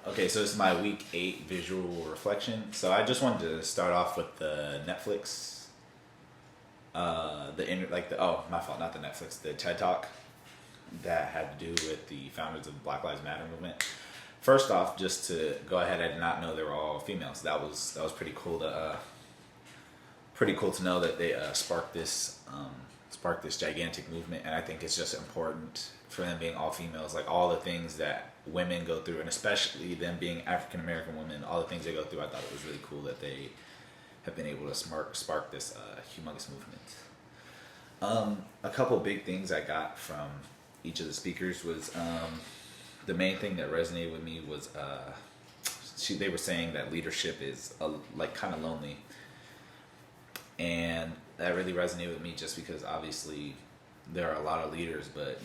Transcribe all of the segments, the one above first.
Okay, so it's my week 8 visual reflection. So I just wanted to start off with the Netflix, oh, my fault, not the Netflix, the TED Talk that had to do with the founders of the Black Lives Matter movement. First off, just to go ahead, I did not know they were all females. That was pretty cool to know that they sparked this gigantic movement, and I think it's just important for them being all females, like all the things that women go through, and especially them being African American women, all the things they go through. I thought it was really cool that they have been able to spark this humongous movement. A couple big things I got from each of the speakers was the main thing that resonated with me was they were saying that leadership is like kind of lonely, and that really resonated with me just because obviously there are a lot of leaders, but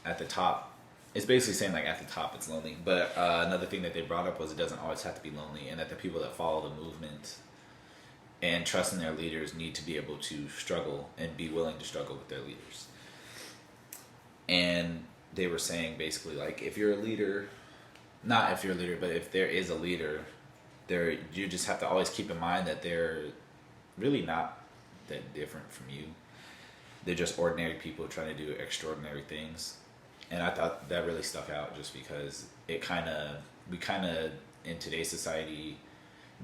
at the top, it's basically saying like at the top it's lonely. But another thing that they brought up was it doesn't always have to be lonely, and that the people that follow the movement and trust in their leaders need to be able to struggle and be willing to struggle with their leaders. And they were saying basically like if you're a leader, not if you're a leader, but if there is a leader, you just have to always keep in mind that they're really not that different from you. They're just ordinary people trying to do extraordinary things. And I thought that really stuck out just because we kind of in today's society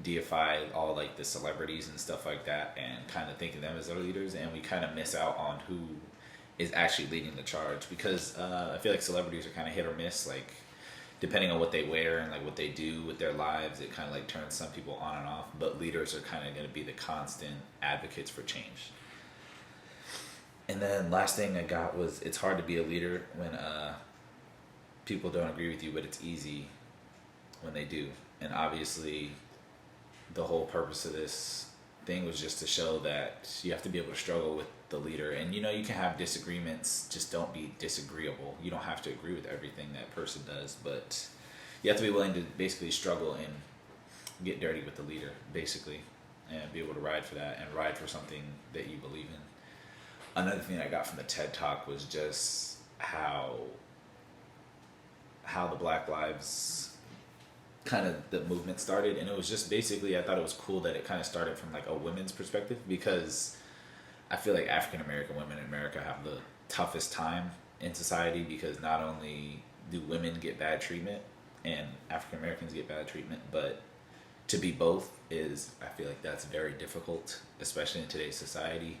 deify all like the celebrities and stuff like that and kind of think of them as our leaders, and we kind of miss out on who is actually leading the charge, because I feel like celebrities are kind of hit or miss, like depending on what they wear and like what they do with their lives, it kind of like turns some people on and off, but leaders are kind of going to be the constant advocates for change. And then last thing I got was it's hard to be a leader when people don't agree with you, but it's easy when they do. And obviously the whole purpose of this thing was just to show that you have to be able to struggle with the leader, and you can have disagreements, just don't be disagreeable. You don't have to agree with everything that person does, but you have to be willing to basically struggle and get dirty with the leader basically, and be able to ride for that and ride for something that you believe in. Another thing I got from the TED Talk was just how the Black Lives kind of the movement started, and it was just basically, I thought it was cool that it kind of started from like a women's perspective, because I feel like African American women in America have the toughest time in society, because not only do women get bad treatment and African Americans get bad treatment, but to be both is, I feel like that's very difficult, especially in today's society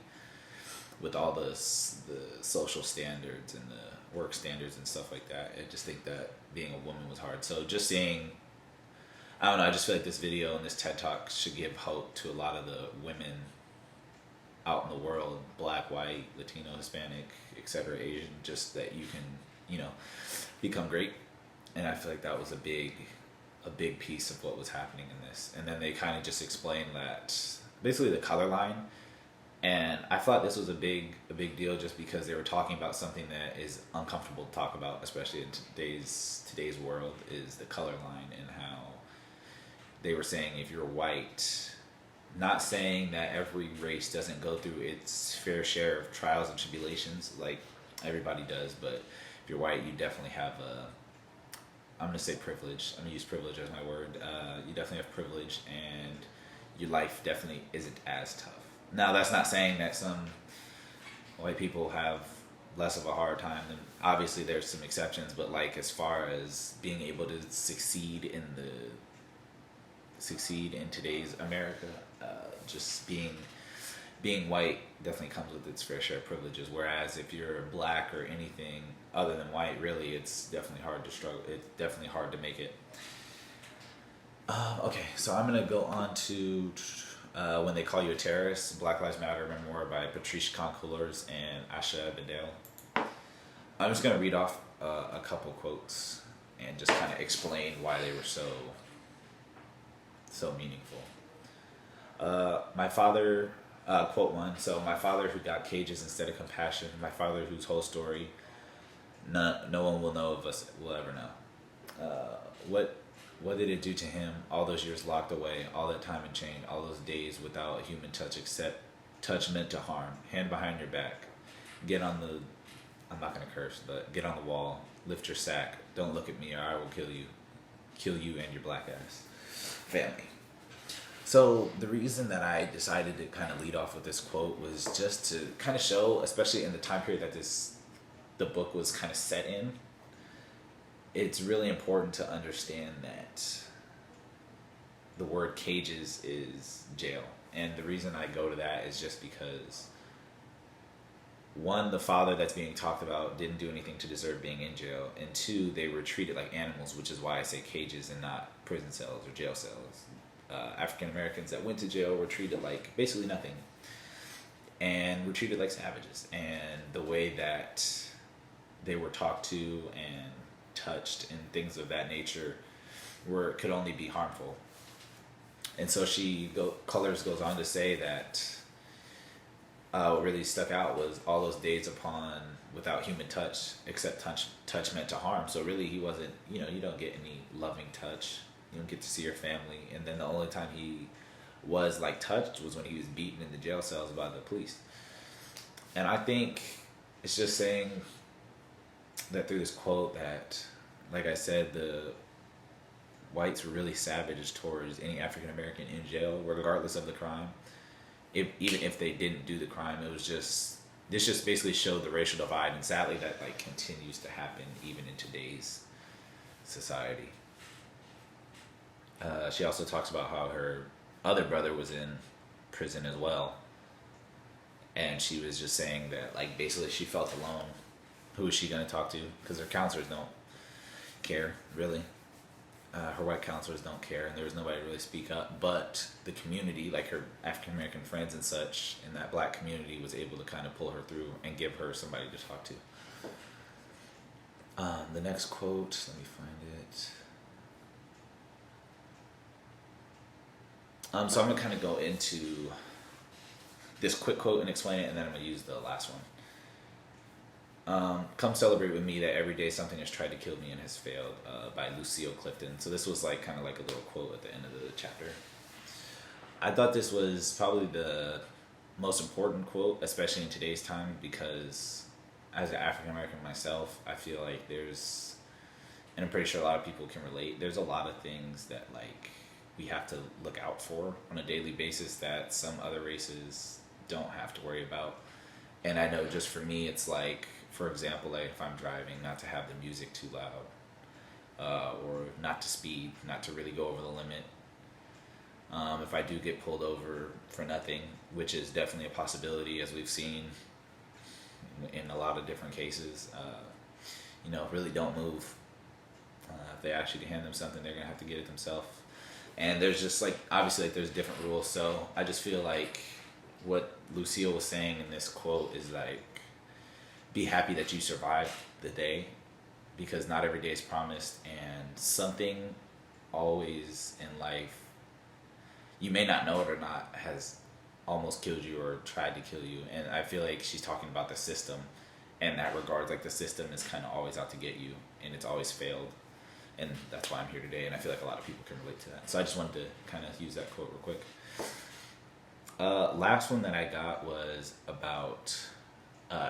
with all the social standards and the work standards and stuff like that. I just think that being a woman was hard. So just seeing, I don't know, I just feel like this video and this TED Talk should give hope to a lot of the women out in the world, black, white, Latino, Hispanic, etc., Asian, just that you can, become great. And I feel like that was a big piece of what was happening in this. And then they kind of just explained that basically the color line. And I thought this was a big deal just because they were talking about something that is uncomfortable to talk about, especially in today's world, is the color line, and how they were saying if you're white, not saying that every race doesn't go through its fair share of trials and tribulations like everybody does, but if you're white, you definitely have I'm going to say privilege. I'm going to use privilege as my word. You definitely have privilege, and your life definitely isn't as tough. Now, that's not saying that some white people have less of a hard time. Than, obviously, there's some exceptions, but like as far as being able to succeed in today's America, just being white definitely comes with its fair share of privileges. Whereas if you're black or anything other than white, really, it's definitely hard to struggle. It's definitely hard to make it. Okay, so I'm gonna go on to When They Call You a Terrorist, Black Lives Matter memoir by Patrice Khan-Cullors and Asha Bedell. I'm just gonna read off a couple quotes and just kind of explain why they were so meaningful. My father, quote one, so my father who got cages instead of compassion, my father whose whole story no one will know of us will ever know. What did it do to him, all those years locked away, all that time in chain, all those days without a human touch except touch meant to harm, hand behind your back, get on the, I'm not going to curse, but get on the wall, lift your sack, don't look at me or I will kill you. kill you and your black ass family. So the reason that I decided to kind of lead off with this quote was just to kind of show, especially in the time period that the book was kind of set in, it's really important to understand that the word cages is jail. And the reason I go to that is just because, one, the father that's being talked about didn't do anything to deserve being in jail, and two, they were treated like animals, which is why I say cages and not prison cells or jail cells. African Americans that went to jail were treated like basically nothing, and were treated like savages. And the way that they were talked to and touched and things of that nature could only be harmful. And so Cullors goes on to say that what really stuck out was all those days upon without human touch, except touch meant to harm. So really he wasn't, you don't get any loving touch. You don't get to see your family. And then the only time he was like touched was when he was beaten in the jail cells by the police. And I think it's just saying that through this quote that, like I said, the whites were really savage towards any African American in jail, regardless of the crime. Even if they didn't do the crime, this just basically showed the racial divide, and sadly that like continues to happen even in today's society. She also talks about how her other brother was in prison as well, and she was just saying that like basically she felt alone. Who is she going to talk to? Because her counselors don't care really. Her white counselors don't care, and there was nobody to really speak up. But the community, like her African American friends and such, in that black community, was able to kind of pull her through and give her somebody to talk to. The next quote, let me find it. So I'm going to kind of go into this quick quote and explain it, and then I'm going to use the last one. Come celebrate with me that every day something has tried to kill me and has failed, by Lucille Clifton. So this was like kind of like a little quote at the end of the chapter. I thought this was probably the most important quote, especially in today's time, because as an African American myself, I feel like there's, and I'm pretty sure a lot of people can relate, there's a lot of things that like we have to look out for on a daily basis that some other races don't have to worry about. And I know just for me, it's like, for example, like if I'm driving, not to have the music too loud, or not to speed, not to really go over the limit. If I do get pulled over for nothing, which is definitely a possibility, as we've seen in a lot of different cases, really don't move. If they ask you to hand them something, they're gonna have to get it themselves. And there's just like, obviously, like there's different rules. So I just feel like what Lucille was saying in this quote is like, be happy that you survived the day, because not every day is promised, and something always in life, you may not know it or not, has almost killed you or tried to kill you. And I feel like she's talking about the system in that regard. Like the system is kind of always out to get you, and it's always failed. And that's why I'm here today, and I feel like a lot of people can relate to that. So I just wanted to kind of use that quote real quick. Last one that I got was about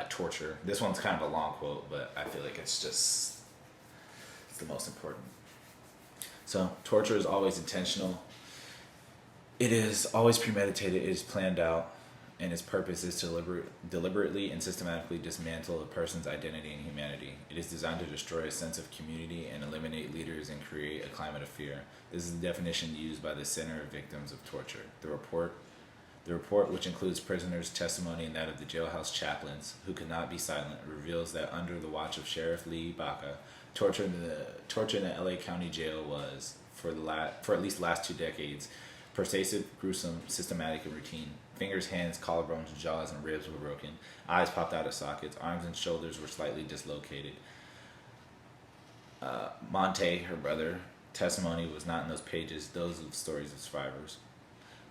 torture. This one's kind of a long quote, but I feel like it's the most important. So, torture is always intentional. It is always premeditated. It is planned out, and its purpose is to deliberately and systematically dismantle a person's identity and humanity. It is designed to destroy a sense of community and eliminate leaders and create a climate of fear. This is the definition used by the Center of Victims of Torture. The report, which includes prisoners' testimony and that of the jailhouse chaplains, who could not be silent, reveals that under the watch of Sheriff Lee Baca, torture in the LA County Jail was, for at least the last 2 decades, pervasive, gruesome, systematic, and routine. Fingers, hands, collarbones, jaws, and ribs were broken. Eyes popped out of sockets. Arms and shoulders were slightly dislocated. Monte, her brother, testimony was not in those pages. Those are the stories of survivors.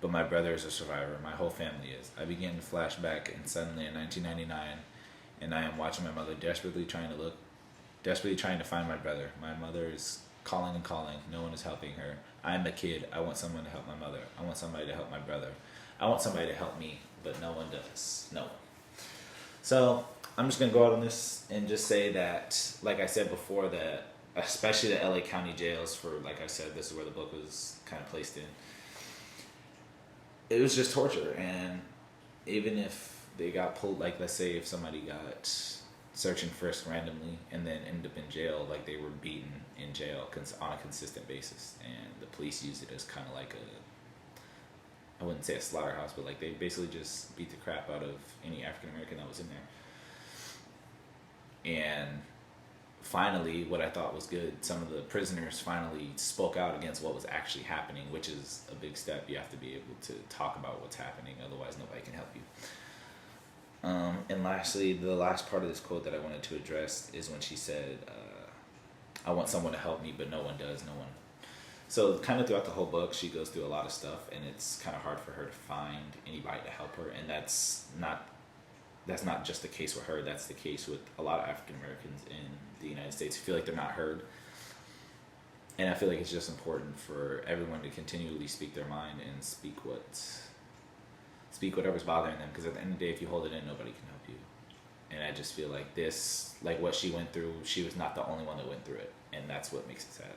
But my brother is a survivor. My whole family is. I began to flash back, and suddenly in 1999, and I am watching my mother desperately trying to find my brother. My mother is calling and calling. No one is helping her. I am a kid. I want someone to help my mother. I want somebody to help my brother. I want somebody to help me, but no one does. No one. So I'm just going to go out on this and just say that, like I said before, that especially the LA County jails. For like I said, this is where the book was kind of placed in. It was just torture, and even if they got pulled, like let's say if somebody got search and frisk randomly and then ended up in jail, like they were beaten in jail on a consistent basis, and the police used it as kind of like I wouldn't say a slaughterhouse, but like they basically just beat the crap out of any African American that was in there. And finally, what I thought was good, some of the prisoners finally spoke out against what was actually happening, which is a big step. You have to be able to talk about what's happening, otherwise nobody can help you. And lastly, the last part of this quote that I wanted to address is when she said, I want someone to help me, but no one does, no one. So kind of throughout the whole book, she goes through a lot of stuff, and it's kind of hard for her to find anybody to help her. And that's not just the case with her. That's the case with a lot of African Americans in the United States who feel like they're not heard. And I feel like it's just important for everyone to continually speak their mind and speak whatever's bothering them, because at the end of the day, if you hold it in, nobody can help you. And I just feel like this, like what she went through, she was not the only one that went through it, and that's what makes it sad.